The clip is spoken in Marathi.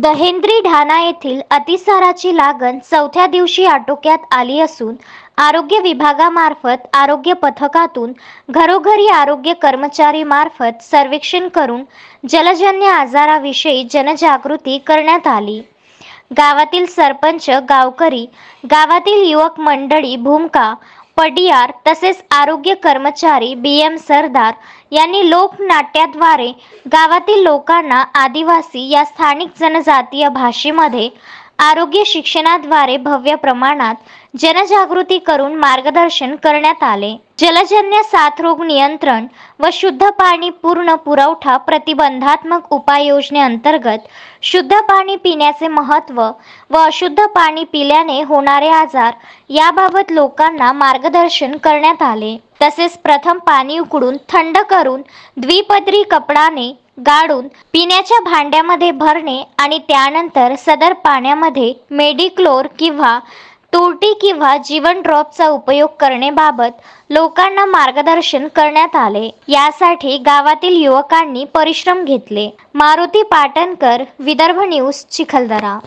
दहेंद्री ढाणा येथील अतिसाराची लागण चौथ्या दिवशी आटोक्यात आली असून आरोग्य विभागामार्फत आरोग्य पथकातून घरोघरी आरोग्य कर्मचारी मार्फत सर्वेक्षण करून जलजन्य आजाराविषयी जनजागृती करण्यात आली। गावातील सरपंच, गावकरी, गावातील युवक मंडळी, भूमका, पडियार तसेच आरोग्य कर्मचारी BM सरदार यांनी लोकनाट्याद्वारे गावातील लोकांना आदिवासी या स्थानिक जनजातीय भाषेमध्ये आरोग्य शिक्षणाद्वारे भव्य प्रमाणात जनजागृती करून मार्गदर्शन करण्यात आले। जलजन्य साथरोग नियंत्रण व शुद्ध पाणी पूर्ण पुरवठा प्रतिबंधात्मक उपाययोजनेअंतर्गत शुद्ध पाणी पिण्याचे महत्त्व व अशुद्ध पाणी पिल्याने होणारे आजार याबाबत लोकांना मार्गदर्शन करण्यात आले। तसेच प्रथम पाणी उकळून थंड करून द्विपदरी कपडाने गाळून पिण्याच्या भांड्यामध्ये भरणे आणि त्यानंतर सदर पाण्यामध्ये मेडिक्लोर किंवा तुरटी किंवा जीवन ड्रॉपचा उपयोग करण्याबाबत लोकांना मार्गदर्शन करण्यात आले। यासाठी गावातील युवकांनी परिश्रम घेतले। मारुती पाटणकर, विदर्भ न्यूज, चिखलदरा।